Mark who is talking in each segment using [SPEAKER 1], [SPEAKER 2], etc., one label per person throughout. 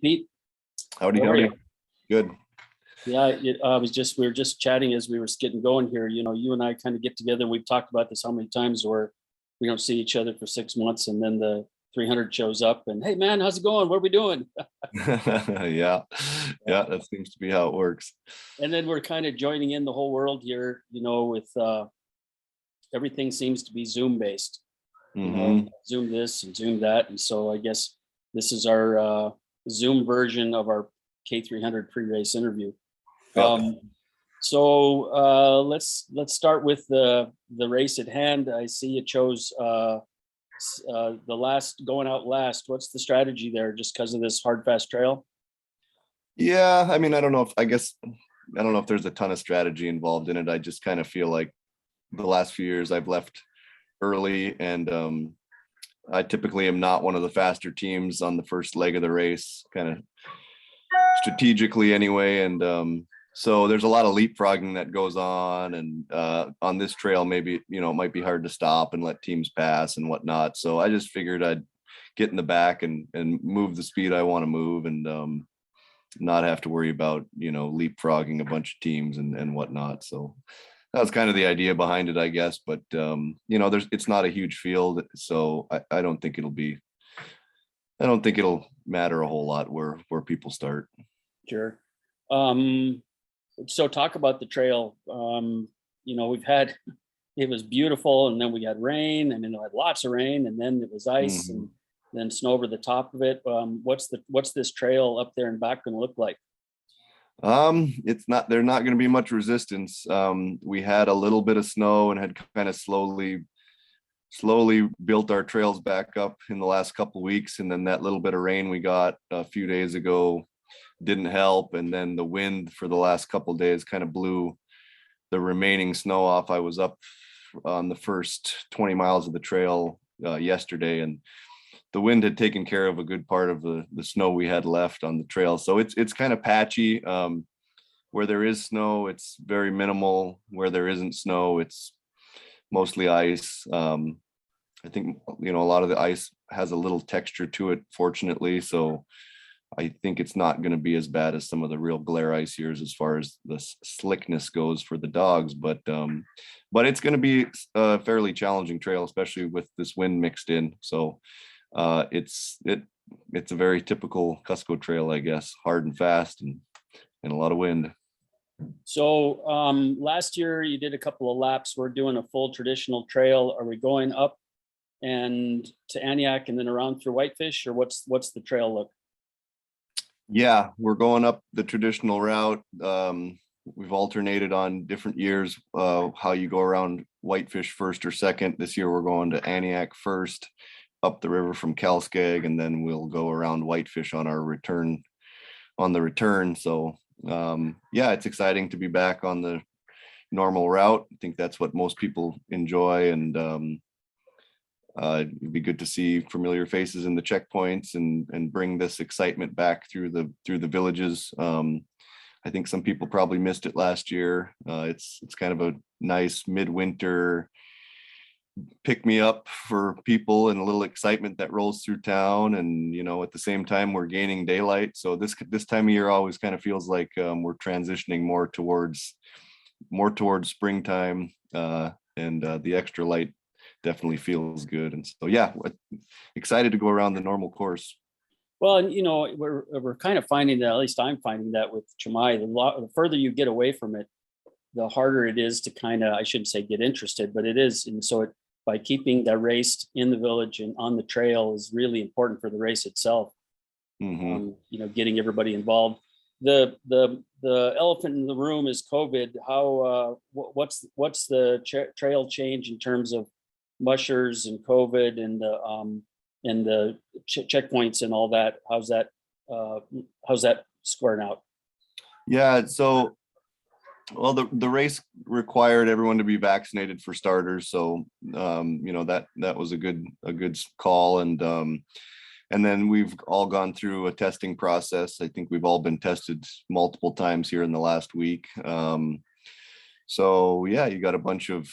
[SPEAKER 1] Pete.
[SPEAKER 2] Howdy,
[SPEAKER 1] How are
[SPEAKER 2] howdy.
[SPEAKER 1] you?
[SPEAKER 2] Good.
[SPEAKER 1] Yeah, we were just chatting as we were getting going here. You and I kind of get together, and we've talked about this how many times where we don't see each other for 6 months, and then the 300 shows up, and hey, man, how's it going? What are we doing?
[SPEAKER 2] Yeah. Yeah, that seems to be how it works.
[SPEAKER 1] And then we're kind of joining in the whole world here, with everything seems to be Zoom based.
[SPEAKER 2] Hmm.
[SPEAKER 1] Zoom this and Zoom that, and so I guess this is our Zoom version of our K300 pre-race interview.
[SPEAKER 2] Yep.
[SPEAKER 1] So let's start with the race at hand. I see you chose the last going out last. What's the strategy there? Just because of this hard fast trail?
[SPEAKER 2] Yeah, I mean, I don't know if there's a ton of strategy involved in it. I just kind of feel like the last few years I've left early, and I typically am not one of the faster teams on the first leg of the race, kind of strategically anyway. And so there's a lot of leapfrogging that goes on, and on this trail, maybe, it might be hard to stop and let teams pass and whatnot. So I just figured I'd get in the back and move the speed I want to move, and not have to worry about, leapfrogging a bunch of teams and whatnot. So that was kind of the idea behind it, I guess. But it's not a huge field, so I don't think it'll matter a whole lot where people start.
[SPEAKER 1] Sure. So talk about the trail. It was beautiful, and then we had rain, and then we had lots of rain, and then it was ice,
[SPEAKER 2] Mm-hmm.
[SPEAKER 1] and then snow over the top of it. What's this trail up there and back going to look like?
[SPEAKER 2] There's not going to be much resistance. We had a little bit of snow and had kind of slowly built our trails back up in the last couple of weeks, and then that little bit of rain we got a few days ago didn't help, and then the wind for the last couple of days kind of blew the remaining snow off. I was up on the first 20 miles of the trail yesterday, and the wind had taken care of a good part of the snow we had left on the trail. So it's kind of patchy. Where there is snow, it's very minimal. Where there isn't snow, it's mostly ice. I think, a lot of the ice has a little texture to it, fortunately. So I think it's not going to be as bad as some of the real glare ice years as far as the slickness goes for the dogs. But it's going to be a fairly challenging trail, especially with this wind mixed in. So it's a very typical Cusco trail, I guess, hard and fast and a lot of wind.
[SPEAKER 1] So last year you did a couple of laps. We're doing a full traditional trail. Are we going up and to Aniak and then around through Whitefish, or what's the trail look?
[SPEAKER 2] Yeah, we're going up the traditional route. We've alternated on different years how you go around Whitefish first or second. This year we're going to Aniak first, up the river from Kalskag, and then we'll go around Whitefish on the return. So yeah, it's exciting to be back on the normal route. I think that's what most people enjoy, and it'd be good to see familiar faces in the checkpoints and bring this excitement back through the villages. I think some people probably missed it last year. It's kind of a nice midwinter pick me up for people, and a little excitement that rolls through town. And at the same time we're gaining daylight, so this time of year always kind of feels like we're transitioning more towards springtime, and the extra light definitely feels good. And so yeah, excited to go around the normal course.
[SPEAKER 1] Well, and we're kind of finding that, at least I'm finding that with Chimay, the further you get away from it, the harder it is to kind of, I shouldn't say get interested, but it is. And so by keeping the race in the village and on the trail is really important for the race itself.
[SPEAKER 2] Mm-hmm.
[SPEAKER 1] Getting everybody involved. The elephant in the room is COVID. How what's the trail change in terms of mushers and COVID and the checkpoints and all that? How's that squaring out?
[SPEAKER 2] Yeah, so well, the race required everyone to be vaccinated for starters, so that was a good call, and then we've all gone through a testing process. I think we've all been tested multiple times here in the last week. So yeah, you got a bunch of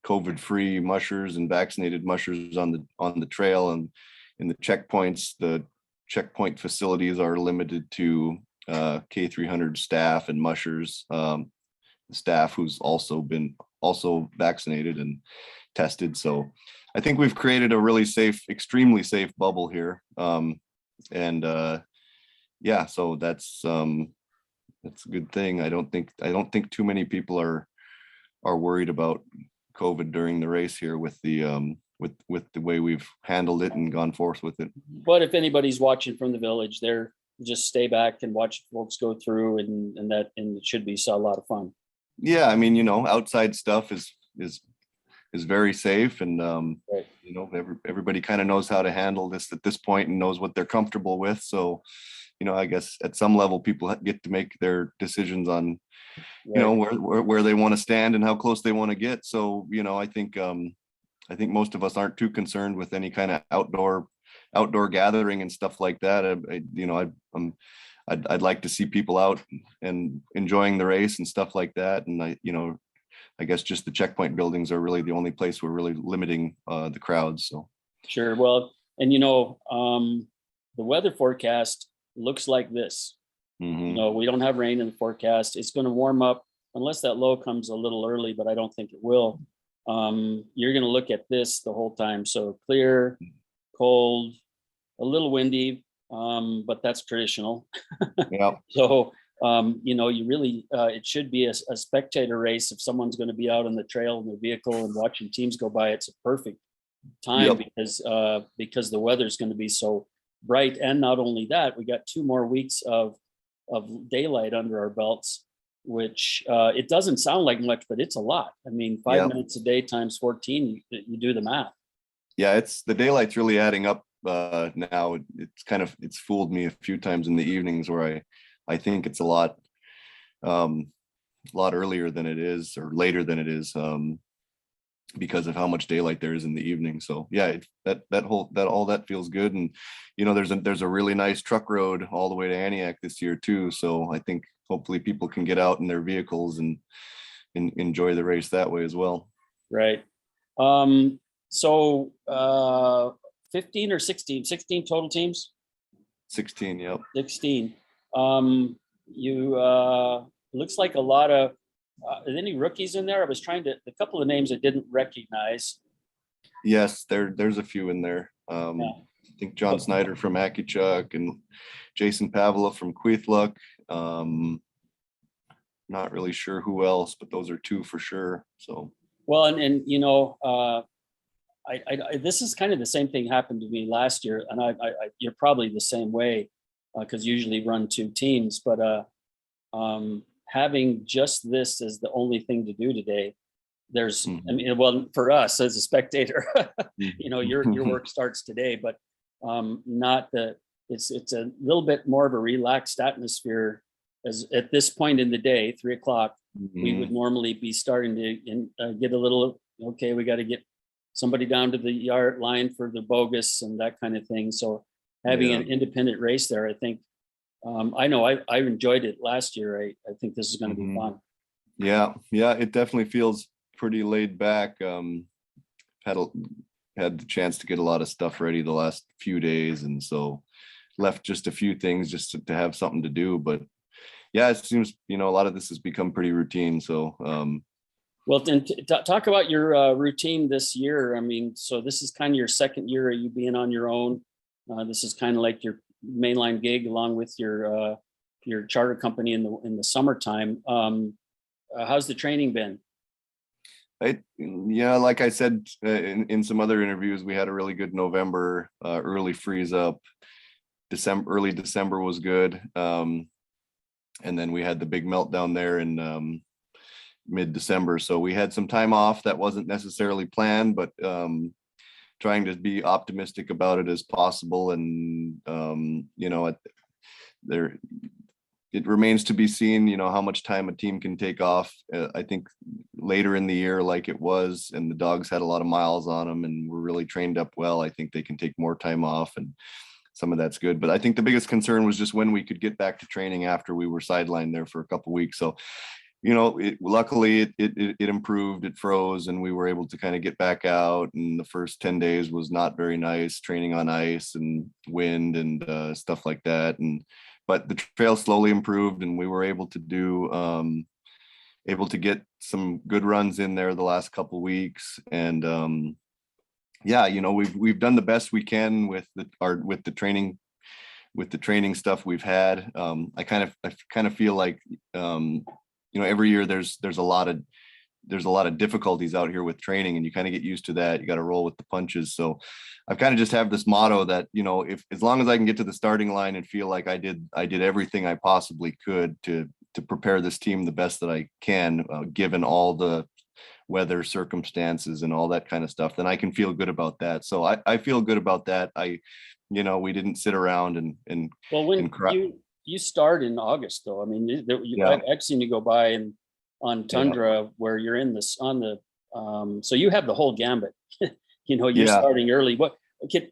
[SPEAKER 2] COVID-free mushers and vaccinated mushers on the trail, and in the checkpoints. The checkpoint facilities are limited to K300 staff and mushers, staff who's also been vaccinated and tested. So I think we've created a really safe, extremely safe bubble here. And yeah, so that's a good thing. I don't think too many people are worried about COVID during the race here with the way we've handled it and gone forth with it.
[SPEAKER 1] But if anybody's watching from the village, they're just stay back and watch folks go through, and it should be a lot of fun.
[SPEAKER 2] Yeah, I mean, outside stuff is very safe, and
[SPEAKER 1] Right.
[SPEAKER 2] everybody kind of knows how to handle this at this point and knows what they're comfortable with. So, I guess at some level people get to make their decisions on,
[SPEAKER 1] Right.
[SPEAKER 2] where they want to stand and how close they want to get. So, I think most of us aren't too concerned with any kind of outdoor gathering and stuff like that. I'd like to see people out and enjoying the race and stuff like that. And I guess just the checkpoint buildings are really the only place we're really limiting the crowds. So
[SPEAKER 1] Sure. Well, and the weather forecast looks like this.
[SPEAKER 2] mhm.
[SPEAKER 1] We don't have rain in the forecast. It's going to warm up unless that low comes a little early, but I don't think it will. You're going to look at this the whole time. So clear, cold, a little windy, but that's traditional.
[SPEAKER 2] Yeah,
[SPEAKER 1] So, you really, it should be a spectator race. If someone's going to be out on the trail in their vehicle and watching teams go by, it's a perfect time
[SPEAKER 2] Yep.
[SPEAKER 1] because the weather's going to be so bright. And not only that, we got 2 more weeks of daylight under our belts, which it doesn't sound like much, but it's a lot. I mean, 5
[SPEAKER 2] Yep.
[SPEAKER 1] minutes a day times 14, you do the math.
[SPEAKER 2] Yeah, it's the daylight's really adding up now. It's fooled me a few times in the evenings where I think it's a lot earlier than it is or later than it is, because of how much daylight there is in the evening. So yeah, all that feels good. And there's a really nice truck road all the way to Antioch this year too. So I think hopefully people can get out in their vehicles and enjoy the race that way as well.
[SPEAKER 1] Right. So 15 or 16 total teams?
[SPEAKER 2] 16, yep.
[SPEAKER 1] 16. You looks like a lot of any rookies in there? I was trying to a couple of names I didn't recognize.
[SPEAKER 2] Yes, there's a few in there.
[SPEAKER 1] Yeah.
[SPEAKER 2] I think John Snyder from Akichuk and Jason Pavla from Queethluk. Not really sure who else, but those are 2 for sure. So
[SPEAKER 1] Well, and this is kind of the same thing happened to me last year, and you're probably the same way because usually run 2 teams, but having just this as the only thing to do today, there's, I mean, well, for us as a spectator, your work starts today, but it's a little bit more of a relaxed atmosphere as at this point in the day, 3:00, we would normally be starting to get a little, okay, we got to get somebody down to the yard line for the bogus and that kind of thing. So having an independent race there, I think, I know I enjoyed it last year. I think this is going to be fun.
[SPEAKER 2] Yeah, it definitely feels pretty laid back. Had the chance to get a lot of stuff ready the last few days, and so left just a few things just to have something to do. But yeah, it seems a lot of this has become pretty routine. So
[SPEAKER 1] well, then talk about your routine this year. I mean, so this is kind of your second year of you being on your own. This is kind of like your mainline gig along with your charter company in the summertime. How's the training been?
[SPEAKER 2] Like I said in some other interviews, we had a really good November, early freeze up. Early December was good, and then we had the big meltdown there in mid-December. So we had some time off that wasn't necessarily planned, but trying to be optimistic about it as possible. And it remains to be seen, how much time a team can take off. I think later in the year, like it was, and the dogs had a lot of miles on them and were really trained up well, I think they can take more time off, and some of that's good. But I think the biggest concern was just when we could get back to training after we were sidelined there for a couple of weeks. So luckily it improved, it froze, and we were able to kind of get back out. And the first 10 days was not very nice, training on ice and wind and stuff like that. But the trail slowly improved, and we were able to get some good runs in there the last couple weeks. And yeah, we've done the best we can with the training stuff we've had. I kind of feel like every year there's a lot of difficulties out here with training, and you kind of get used to that. You got to roll with the punches. So I've kind of just have this motto that, if as long as I can get to the starting line and feel like I did everything I possibly could to prepare this team the best that I can, given all the weather circumstances and all that kind of stuff, then I can feel good about that. So I feel good about that. We didn't sit around and
[SPEAKER 1] Well, when
[SPEAKER 2] and cry.
[SPEAKER 1] you start in August, though, I mean,
[SPEAKER 2] Yeah,
[SPEAKER 1] I've seen you go by and on
[SPEAKER 2] yeah,
[SPEAKER 1] tundra where you're in this on the so you have the whole gambit. You're
[SPEAKER 2] yeah.
[SPEAKER 1] starting early.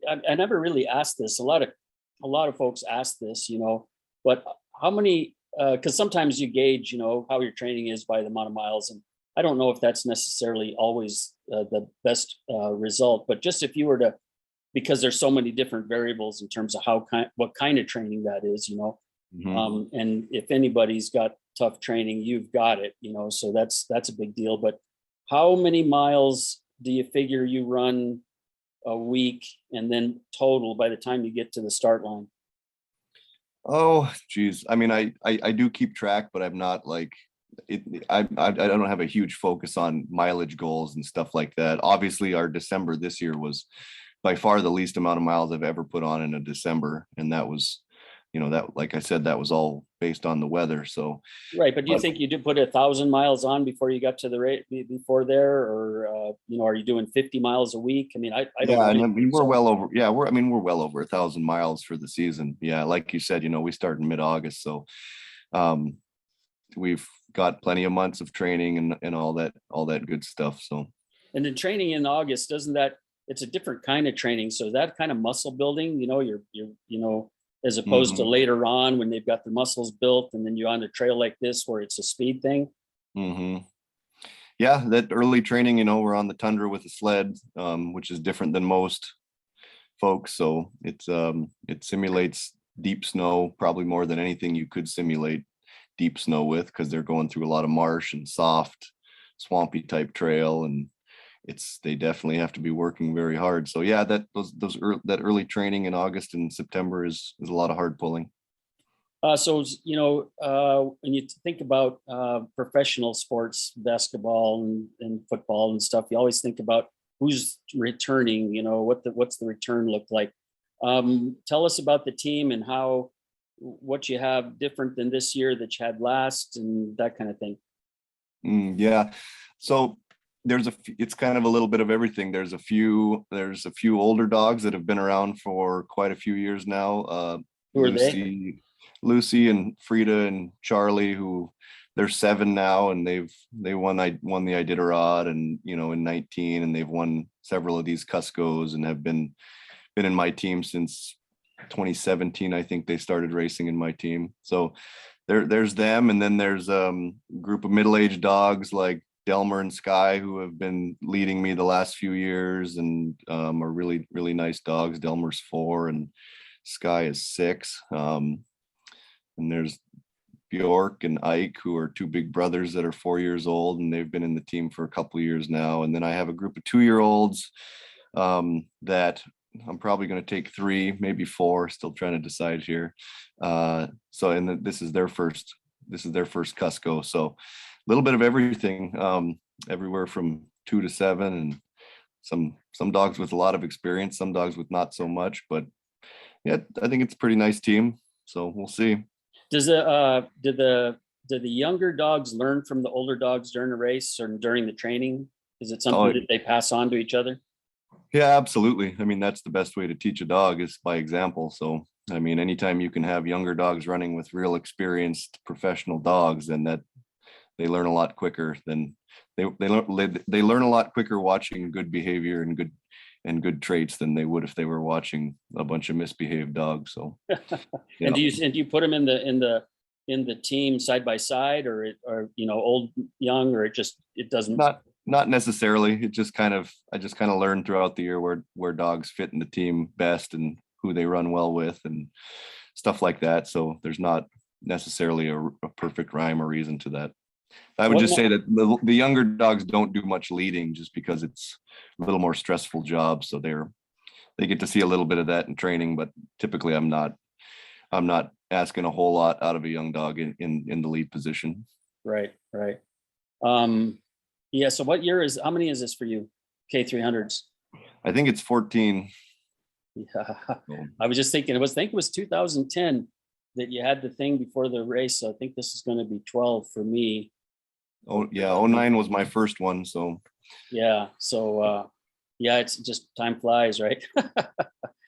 [SPEAKER 1] I never really asked this. A lot of folks ask this, but how many? Because sometimes you gauge, how your training is by the amount of miles, and I don't know if that's necessarily always the best result. But just if you were to, because there's so many different variables in terms of what kind of training that is,
[SPEAKER 2] Mhm.
[SPEAKER 1] and if anybody's got tough training, you've got it, so that's a big deal. But how many miles do you figure you run a week, and then total by the time you get to the start line?
[SPEAKER 2] Oh, geez. I mean, I do keep track, but I'm not like it. I don't have a huge focus on mileage goals and stuff like that. Obviously, our December this year was by far the least amount of miles I've ever put on in a December, and that was, that, like I said, that was all based on the weather. So,
[SPEAKER 1] Right, but do you
[SPEAKER 2] but
[SPEAKER 1] think you did put 1,000 miles on before you got to the rate before there, or are you doing 50 miles a week? I mean, I don't
[SPEAKER 2] yeah,
[SPEAKER 1] know
[SPEAKER 2] and I
[SPEAKER 1] anything,
[SPEAKER 2] mean, we're
[SPEAKER 1] so
[SPEAKER 2] well over. Yeah, we're well over 1,000 miles for the season. Yeah, like you said, we start in mid-August, so um, we've got plenty of months of training and all that good stuff. So.
[SPEAKER 1] and then training in August, doesn't that it's a different kind of training, so that kind of muscle building, you're as opposed to
[SPEAKER 2] Mhm.
[SPEAKER 1] later on when they've got their muscles built, and then you're on the trail like this where it's a speed thing.
[SPEAKER 2] Mhm. Yeah, that early training, we're on the tundra with a sled, which is different than most folks. So it simulates deep snow probably more than anything you could simulate deep snow with, because they're going through a lot of marsh and soft, swampy type trail, and they definitely have to be working very hard. So yeah, that early training in August and September is a lot of hard pulling.
[SPEAKER 1] So, when you think about professional sports, basketball and football and stuff, you always think about who's returning, what's the return look like. Tell us about the team and what you have different than this year that you had last, and that kind of thing.
[SPEAKER 2] Yeah. So it's kind of a little bit of everything. There's a few older dogs that have been around for quite a few years now.
[SPEAKER 1] Who are they?
[SPEAKER 2] Lucy and Frida and Charlie, who they're 7 now, and they won the Iditarod, and in 19, and they've won several of these Cuscos, and have been in my team since 2017. I think they started racing in my team. So there's them, and then there's a group of middle-aged dogs like Delmer and Sky, who have been leading me the last few years, and are really, really nice dogs. Delmer's 4 and Sky is 6. And there's Bjork and Ike, who are 2 big brothers that are 4 years old, and they've been in the team for a couple of years now. And then I have a group of 2-year-olds that I'm probably going to take 3, maybe 4, still trying to decide here. And this is their first Cusco. So a little bit of everything, everywhere from 2 to 7, and some dogs with a lot of experience, some dogs with not so much. But yeah, I think it's a pretty nice team. So we'll see.
[SPEAKER 1] Does do the younger dogs learn from the older dogs during the race or during the training? Is it something
[SPEAKER 2] Oh,
[SPEAKER 1] that they pass on to each other?
[SPEAKER 2] yeah, absolutely. I mean, that's the best way to teach a dog, is by example. So, I mean, anytime you can have younger dogs running with real experienced professional dogs, then that they learn a lot quicker than they learn a lot quicker watching good behavior and good traits than they would if they were watching a bunch of misbehaved dogs. So,
[SPEAKER 1] And
[SPEAKER 2] yeah.
[SPEAKER 1] do you put them in the in the team side by side, or old, young, or it doesn't?
[SPEAKER 2] Not necessarily. I just kind of learned throughout the year where dogs fit in the team best and who they run well with and stuff like that. So there's not necessarily a perfect rhyme or reason to that. I would just say that the younger dogs don't do much leading just because it's a little more stressful job. So they get to see a little bit of that in training, but typically I'm not asking a whole lot out of a young dog in the lead position.
[SPEAKER 1] Right. Yeah. So how many is this for you? K300s.
[SPEAKER 2] I think it's 14.
[SPEAKER 1] Yeah. I was just thinking, it was 2010 that you had the thing before the race. So I think this is going to be 12 for me.
[SPEAKER 2] Oh yeah. 09 was my first one. So
[SPEAKER 1] yeah. So yeah, it's just time flies, right?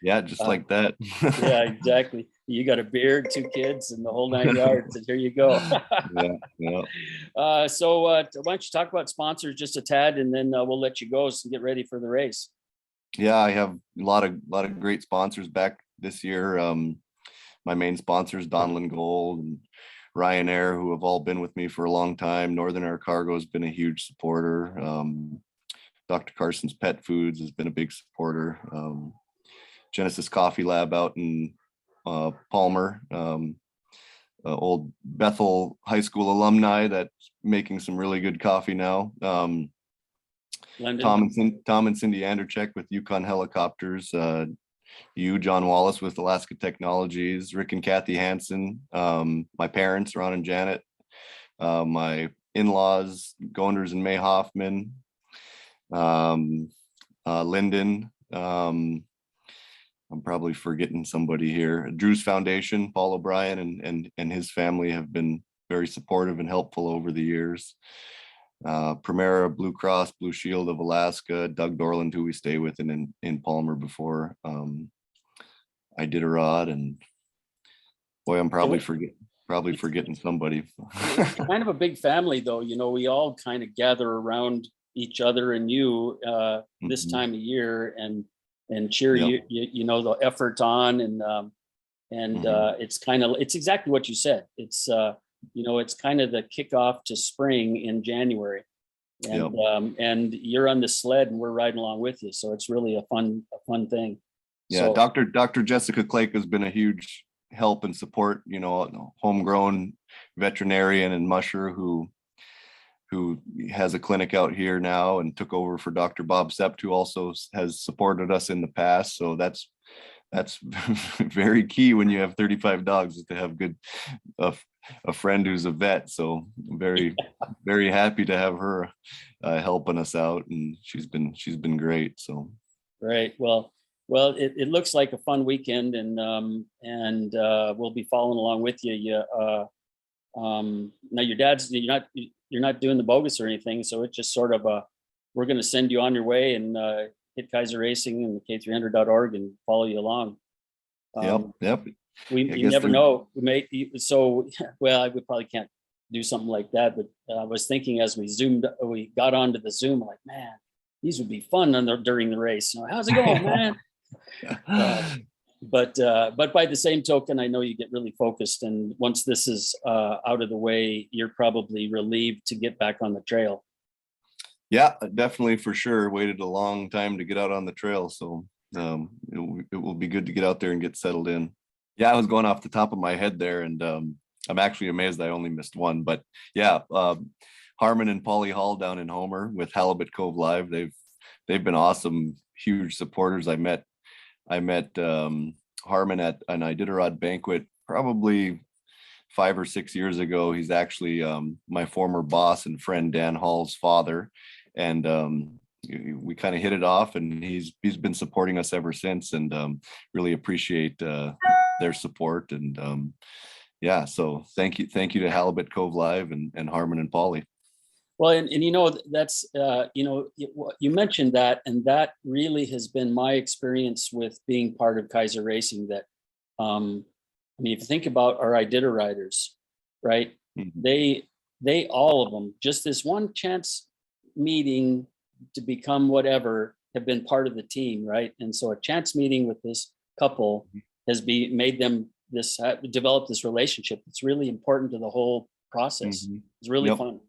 [SPEAKER 2] yeah, just like that.
[SPEAKER 1] Yeah, exactly. You got a beard, 2 kids, and the whole 9 yards, and here you go.
[SPEAKER 2] Yeah.
[SPEAKER 1] So why don't you talk about sponsors just a tad, and then we'll let you go so get ready for the race.
[SPEAKER 2] Yeah, I have a lot of great sponsors back this year. My main sponsors, Donlin Gold and Ryanair, who have all been with me for a long time. Northern Air Cargo has been a huge supporter. Dr. Carson's Pet Foods has been a big supporter. Genesis Coffee Lab out in Palmer, old Bethel High School alumni that's making some really good coffee now. Tom and Cindy Anderchek with Yukon Helicopters. John Wallace with Alaska Technologies. Rick and Kathy Hansen. My parents, Ron and Janet. My in-laws, Gonders and May Hoffman. Lyndon. I'm probably forgetting somebody here. Drew's Foundation, Paul O'Brien and his family have been very supportive and helpful over the years. Primera, Blue Cross, Blue Shield of Alaska, Doug Dorland, who we stay with in Palmer before. Iditarod, and boy, I'm probably forgetting somebody.
[SPEAKER 1] Kind of a big family, though. We all kind of gather around each other and you this time of year and cheer the effort on, and it's exactly what you said. It's it's kind of the kickoff to spring in January, and you're on the sled and we're riding along with you, so it's really a fun thing.
[SPEAKER 2] Yeah, so, Dr. Jessica Clake has been a huge help and support. Homegrown veterinarian and musher who has a clinic out here now and took over for Dr. Bob Sept, who also has supported us in the past. So that's very key when you have 35 dogs, is to have a friend who's a vet. So very happy to have her helping us out, and she's been great. So
[SPEAKER 1] right. Well, it looks like a fun weekend, and we'll be following along with you. Now your dad's, you're not doing the bogus or anything, so it's just sort of we're going to send you on your way and hit Kaiser Racing and K300.org and follow you along.
[SPEAKER 2] Yep.
[SPEAKER 1] You never know. We probably can't do something like that, but I was thinking as we got onto the Zoom, like, man, these would be fun during the race. How's it going, man? But by the same token, I know you get really focused, and once this is out of the way, you're probably relieved to get back on the trail.
[SPEAKER 2] Yeah, definitely, for sure. Waited a long time to get out on the trail, so it will be good to get out there and get settled in. Yeah, I was going off the top of my head there, and I'm actually amazed I only missed one. But yeah, Harmon and Polly Hall down in Homer with Halibut Cove Live. They've been awesome, huge supporters. I met Harmon at an Iditarod banquet probably 5 or 6 years ago. He's actually my former boss and friend Dan Hall's father, and we kind of hit it off, and he's been supporting us ever since, and really appreciate their support. And so thank you to Halibut Cove Live and Harmon and Polly.
[SPEAKER 1] Well, and that's you mentioned that, and that really has been my experience with being part of Kaiser Racing. That if you think about our Iditariders, right? Mm-hmm. They all of them, just this one chance meeting to become whatever, have been part of the team, right? And so a chance meeting with this couple has made them develop this relationship. It's really important to the whole process.
[SPEAKER 2] Mhm.
[SPEAKER 1] It's really
[SPEAKER 2] Yep.
[SPEAKER 1] fun.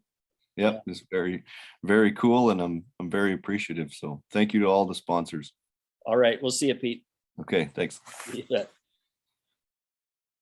[SPEAKER 2] Yep, it's very, very cool, and I'm very appreciative. So thank you to all the sponsors.
[SPEAKER 1] All right, we'll see you, Pete.
[SPEAKER 2] Okay, thanks.
[SPEAKER 1] You bet.